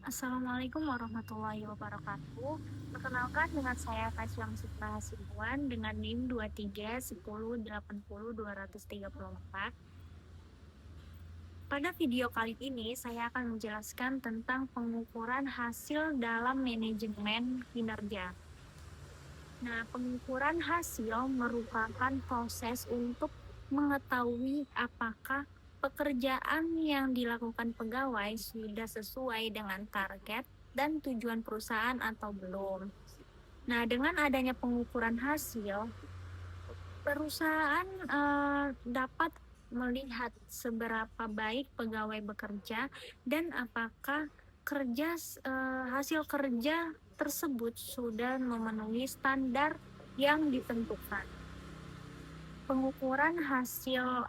Assalamualaikum warahmatullahi wabarakatuh. Perkenalkan dengan saya Tasya Sitra Hasibuan dengan NIM 2310800234. Pada video kali ini saya akan menjelaskan tentang pengukuran hasil dalam manajemen kinerja. Nah, pengukuran hasil merupakan proses untuk mengetahui apakah pekerjaan yang dilakukan pegawai sudah sesuai dengan target dan tujuan perusahaan atau belum. Nah, dengan adanya pengukuran hasil, perusahaan dapat melihat seberapa baik pegawai bekerja dan apakah hasil kerja tersebut sudah memenuhi standar yang ditentukan. Pengukuran hasil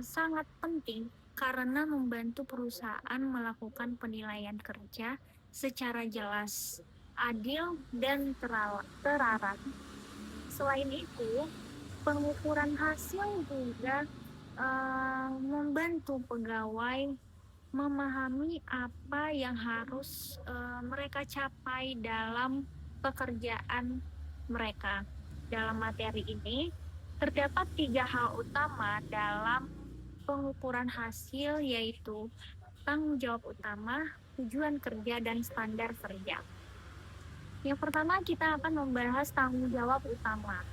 sangat penting karena membantu perusahaan melakukan penilaian kerja secara jelas, adil, dan terarah. Selain itu, pengukuran hasil juga membantu pegawai memahami apa yang harus mereka capai dalam pekerjaan mereka. Dalam materi ini, terdapat 3 hal utama dalam pengukuran hasil, yaitu tanggung jawab utama, tujuan kerja, dan standar kerja. Yang pertama, kita akan membahas tanggung jawab utama.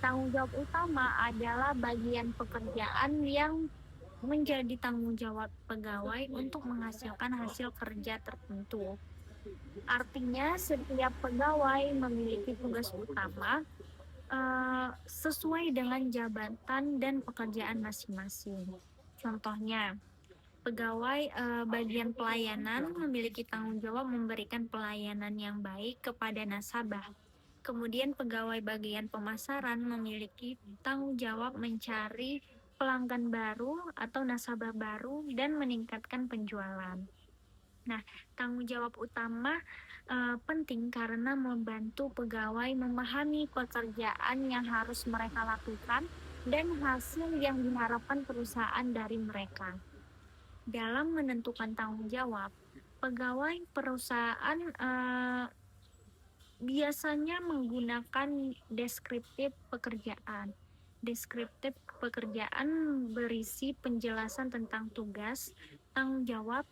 Tanggung jawab utama adalah bagian pekerjaan yang menjadi tanggung jawab pegawai untuk menghasilkan hasil kerja tertentu. Artinya, setiap pegawai memiliki tugas utama sesuai dengan jabatan dan pekerjaan masing-masing. Contohnya, pegawai bagian pelayanan memiliki tanggung jawab memberikan pelayanan yang baik kepada nasabah. Kemudian pegawai bagian pemasaran memiliki tanggung jawab mencari pelanggan baru atau nasabah baru dan meningkatkan penjualan. Nah, tanggung jawab utama penting karena membantu pegawai memahami pekerjaan yang harus mereka lakukan dan hasil yang diharapkan perusahaan dari mereka. Dalam menentukan tanggung jawab, pegawai perusahaan biasanya menggunakan deskriptif pekerjaan. Deskriptif pekerjaan berisi penjelasan tentang tugas, tanggung jawab,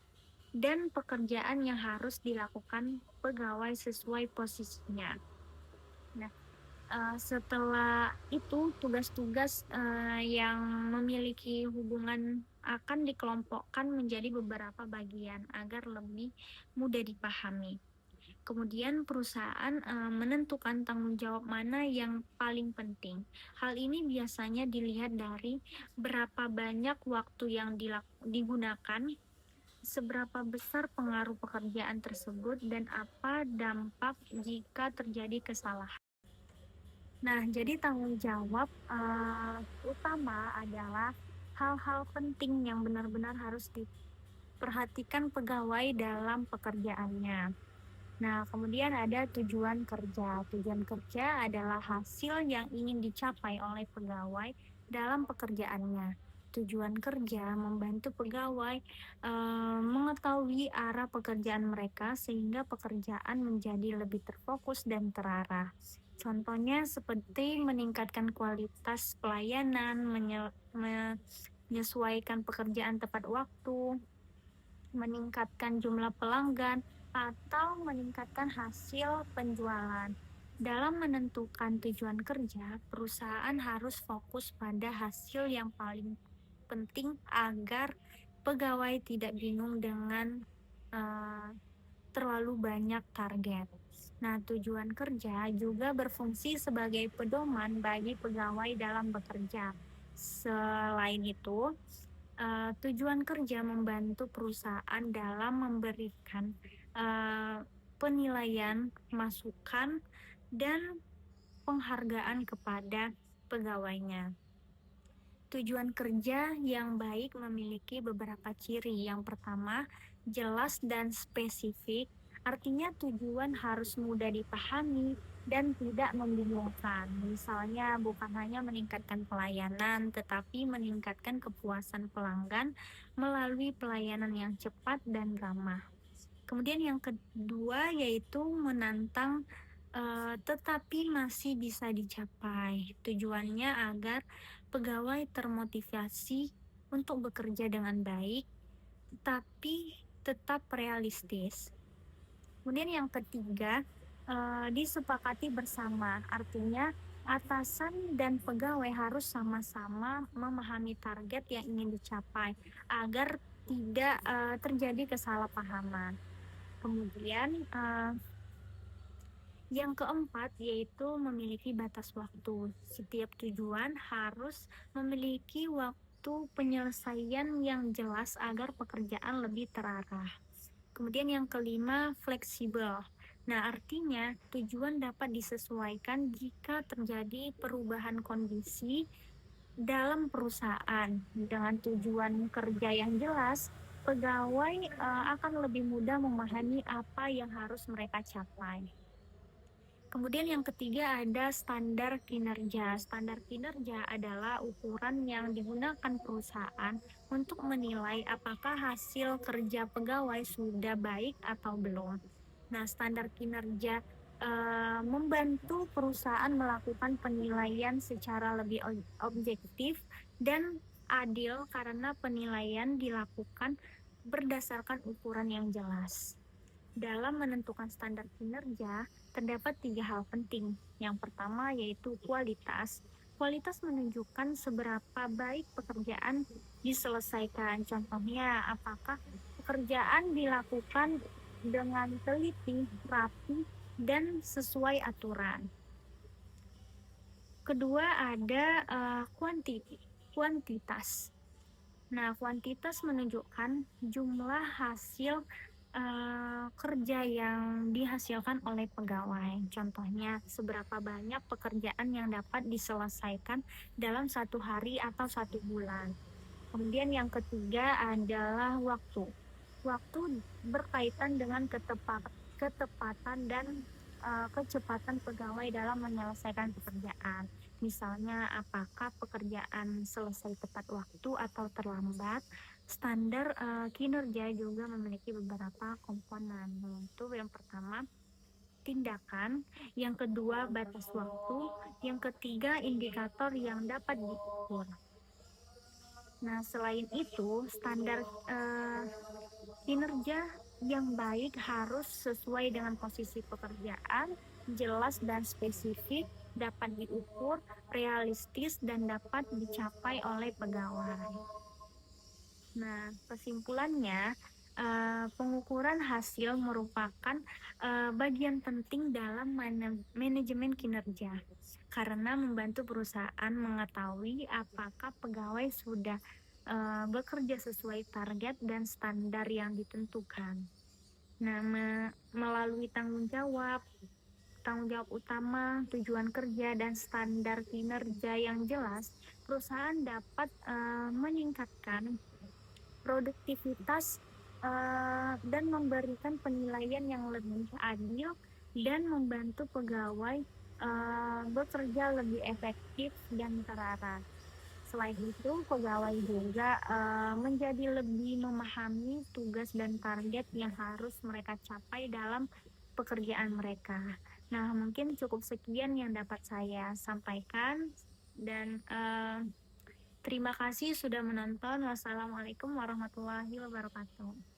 dan pekerjaan yang harus dilakukan pegawai sesuai posisinya. Nah, setelah itu tugas-tugas yang memiliki hubungan akan dikelompokkan menjadi beberapa bagian agar lebih mudah dipahami. Kemudian perusahaan menentukan tanggung jawab mana yang paling penting. Hal ini biasanya dilihat dari berapa banyak waktu yang digunakan, seberapa besar pengaruh pekerjaan tersebut, dan apa dampak jika terjadi kesalahan. Nah, jadi tanggung jawab utama adalah hal-hal penting yang benar-benar harus diperhatikan pegawai dalam pekerjaannya. Nah, kemudian ada tujuan kerja. Tujuan kerja adalah hasil yang ingin dicapai oleh pegawai dalam pekerjaannya. Tujuan kerja membantu pegawai mengetahui arah pekerjaan mereka sehingga pekerjaan menjadi lebih terfokus dan terarah. Contohnya seperti meningkatkan kualitas pelayanan, menyesuaikan pekerjaan tepat waktu, meningkatkan jumlah pelanggan, atau meningkatkan hasil penjualan. Dalam menentukan tujuan kerja, perusahaan harus fokus pada hasil yang paling penting agar pegawai tidak bingung dengan terlalu banyak target. Nah, tujuan kerja juga berfungsi sebagai pedoman bagi pegawai dalam bekerja. Selain itu, tujuan kerja membantu perusahaan dalam memberikan penilaian, masukan, dan penghargaan kepada pegawainya. Tujuan kerja yang baik memiliki beberapa ciri. Yang pertama, jelas dan spesifik. Artinya tujuan harus mudah dipahami dan tidak membingungkan. Misalnya bukan hanya meningkatkan pelayanan, tetapi meningkatkan kepuasan pelanggan melalui pelayanan yang cepat dan ramah. Kemudian yang kedua yaitu menantang, tetapi masih bisa dicapai. Tujuannya agar pegawai termotivasi untuk bekerja dengan baik, tapi tetap realistis. Kemudian yang ketiga, disepakati bersama. Artinya atasan dan pegawai harus sama-sama memahami target yang ingin dicapai agar tidak, terjadi kesalahpahaman. Kemudian, yang keempat yaitu memiliki batas waktu. Setiap tujuan harus memiliki waktu penyelesaian yang jelas agar pekerjaan lebih terarah. Kemudian yang kelima, fleksibel. Nah, artinya tujuan dapat disesuaikan jika terjadi perubahan kondisi dalam perusahaan. Dengan tujuan kerja yang jelas, pegawai akan lebih mudah memahami apa yang harus mereka capai. Kemudian yang ketiga ada standar kinerja. Standar kinerja adalah ukuran yang digunakan perusahaan untuk menilai apakah hasil kerja pegawai sudah baik atau belum. Nah, standar kinerja membantu perusahaan melakukan penilaian secara lebih objektif dan adil karena penilaian dilakukan berdasarkan ukuran yang jelas. Dalam menentukan standar kinerja, terdapat 3 hal penting. Yang pertama yaitu kualitas. Kualitas menunjukkan seberapa baik pekerjaan diselesaikan. Contohnya, apakah pekerjaan dilakukan dengan teliti, rapi, dan sesuai aturan. Kedua ada kuantitas. Nah, kuantitas menunjukkan jumlah hasil kerja yang dihasilkan oleh pegawai. Contohnya, seberapa banyak pekerjaan yang dapat diselesaikan dalam 1 hari atau 1 bulan. Kemudian yang ketiga adalah waktu. Waktu berkaitan dengan ketepatan dan kecepatan pegawai dalam menyelesaikan pekerjaan. Misalnya, apakah pekerjaan selesai tepat waktu atau terlambat. Standar kinerja juga memiliki beberapa komponen, yaitu yang pertama tindakan, yang kedua batas waktu, yang ketiga indikator yang dapat diukur. Nah, selain itu, standar kinerja yang baik harus sesuai dengan posisi pekerjaan, jelas dan spesifik, dapat diukur, realistis, dan dapat dicapai oleh pegawai. Nah, kesimpulannya, pengukuran hasil merupakan bagian penting dalam manajemen kinerja karena membantu perusahaan mengetahui apakah pegawai sudah bekerja sesuai target dan standar yang ditentukan. Nah, melalui tanggung jawab utama, tujuan kerja, dan standar kinerja yang jelas, perusahaan dapat meningkatkan produktivitas dan memberikan penilaian yang lebih adil dan membantu pegawai bekerja lebih efektif dan terarah. Selain itu, pegawai juga menjadi lebih memahami tugas dan target yang harus mereka capai dalam pekerjaan mereka. Nah, mungkin cukup sekian yang dapat saya sampaikan dan terima kasih sudah menonton. Wassalamualaikum warahmatullahi wabarakatuh.